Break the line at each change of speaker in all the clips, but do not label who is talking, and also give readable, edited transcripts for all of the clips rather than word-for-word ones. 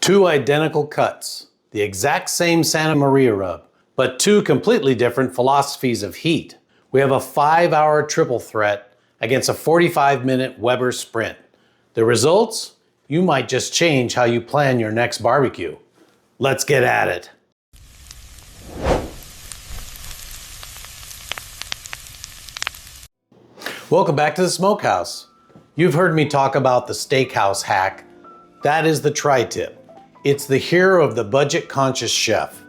Two identical cuts, the exact same Santa Maria rub, but two completely different philosophies of heat. We have a 5-hour triple threat against a 45-minute Weber sprint. The results? You might just change how you plan your next barbecue. Let's get at it. Welcome back to the Smokehouse. You've heard me talk about the steakhouse hack. That is the tri-tip. It's the hero of the budget-conscious chef,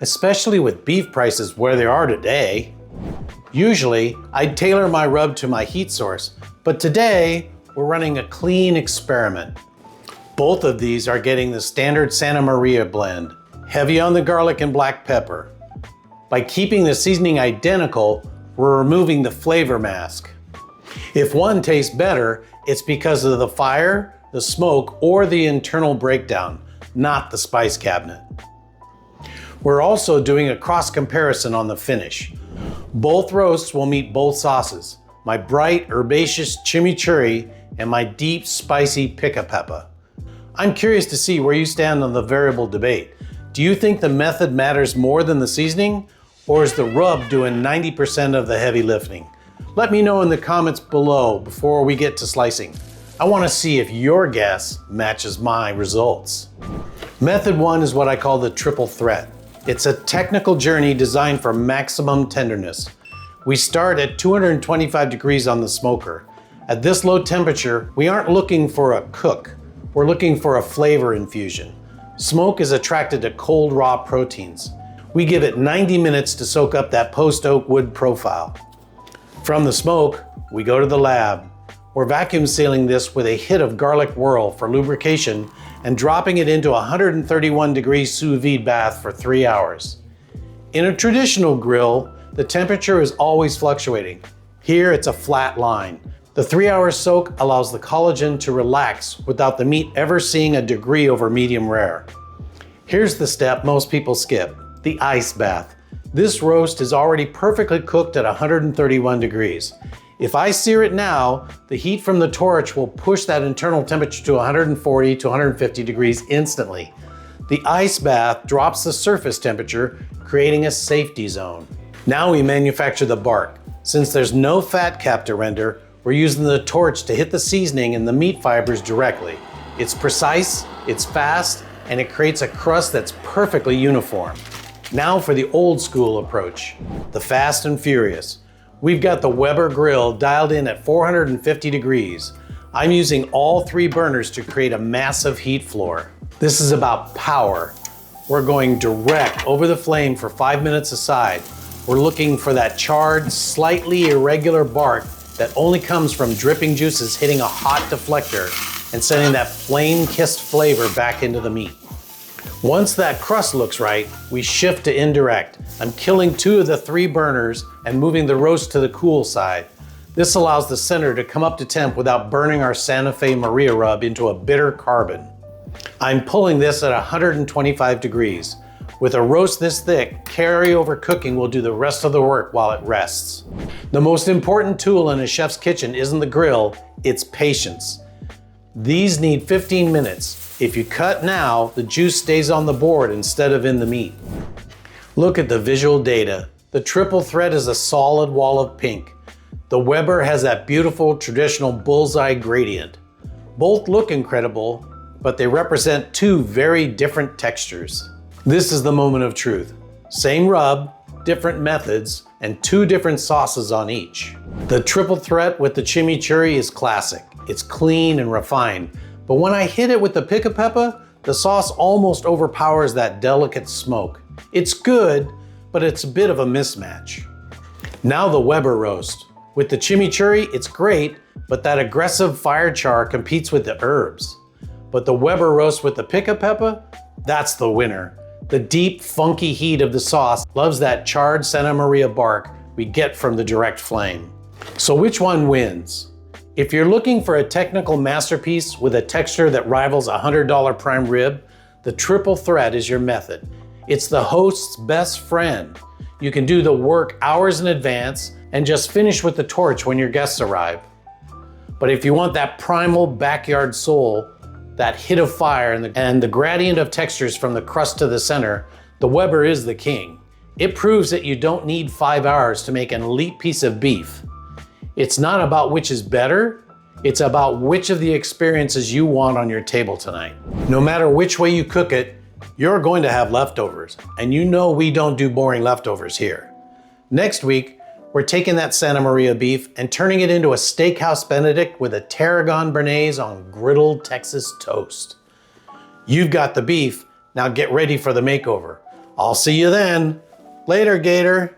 especially with beef prices where they are today. Usually, I'd tailor my rub to my heat source, but today, we're running a clean experiment. Both of these are getting the standard Santa Maria blend, heavy on the garlic and black pepper. By keeping the seasoning identical, we're removing the flavor mask. If one tastes better, it's because of the fire, the smoke, or the internal breakdown, not the spice cabinet. We're also doing a cross comparison on the finish. Both roasts will meet both sauces, my bright herbaceous chimichurri and my deep spicy Pickapeppa. I'm curious to see where you stand on the variable debate. Do you think the method matters more than the seasoning, or is the rub doing 90% of the heavy lifting? Let me know in the comments below before we get to slicing. I want to see if your guess matches my results. Method 1 is what I call the triple threat. It's a technical journey designed for maximum tenderness. We start at 225 degrees on the smoker. At this low temperature, we aren't looking for a cook. We're looking for a flavor infusion. Smoke is attracted to cold raw proteins. We give it 90 minutes to soak up that post-oak wood profile. From the smoke, we go to the lab. We're vacuum sealing this with a hit of garlic whirl for lubrication and dropping it into a 131 degree sous vide bath for 3 hours. In a traditional grill, the temperature is always fluctuating. Here it's a flat line. The 3-hour soak allows the collagen to relax without the meat ever seeing a degree over medium rare. Here's the step most people skip, the ice bath. This roast is already perfectly cooked at 131 degrees. If I sear it now, the heat from the torch will push that internal temperature to 140 to 150 degrees instantly. The ice bath drops the surface temperature, creating a safety zone. Now we manufacture the bark. Since there's no fat cap to render, we're using the torch to hit the seasoning and the meat fibers directly. It's precise, it's fast, and it creates a crust that's perfectly uniform. Now for the old school approach, the fast and furious. We've got the Weber grill dialed in at 450 degrees. I'm using all 3 burners to create a massive heat floor. This is about power. We're going direct over the flame for 5 minutes aside. We're looking for that charred, slightly irregular bark that only comes from dripping juices hitting a hot deflector and sending that flame-kissed flavor back into the meat. Once that crust looks right, we shift to indirect. I'm killing 2 of the 3 burners and moving the roast to the cool side. This allows the center to come up to temp without burning our Santa Fe Maria rub into a bitter carbon. I'm pulling this at 125 degrees. With a roast this thick, carryover cooking will do the rest of the work while it rests. The most important tool in a chef's kitchen isn't the grill, it's patience. These need 15 minutes. If you cut now, the juice stays on the board instead of in the meat. Look at the visual data. The triple threat is a solid wall of pink. The Weber has that beautiful traditional bullseye gradient. Both look incredible, but they represent 2 very different textures. This is the moment of truth. Same rub, different methods, and 2 different sauces on each. The triple threat with the chimichurri is classic. It's clean and refined. But when I hit it with the Pickapeppa, the sauce almost overpowers that delicate smoke. It's good, but it's a bit of a mismatch. Now the Weber roast. With the chimichurri, it's great, but that aggressive fire char competes with the herbs. But the Weber roast with the Pickapeppa, that's the winner. The deep, funky heat of the sauce loves that charred Santa Maria bark we get from the direct flame. So which one wins? If you're looking for a technical masterpiece with a texture that rivals a $100 prime rib, the triple threat is your method. It's the host's best friend. You can do the work hours in advance and just finish with the torch when your guests arrive. But if you want that primal backyard soul, that hit of fire and the gradient of textures from the crust to the center, the Weber is the king. It proves that you don't need 5 hours to make an elite piece of beef. It's not about which is better, it's about which of the experiences you want on your table tonight. No matter which way you cook it, you're going to have leftovers, and you know we don't do boring leftovers here. Next week, we're taking that Santa Maria beef and turning it into a steakhouse Benedict with a tarragon béarnaise on griddled Texas toast. You've got the beef, now get ready for the makeover. I'll see you then. Later, Gator.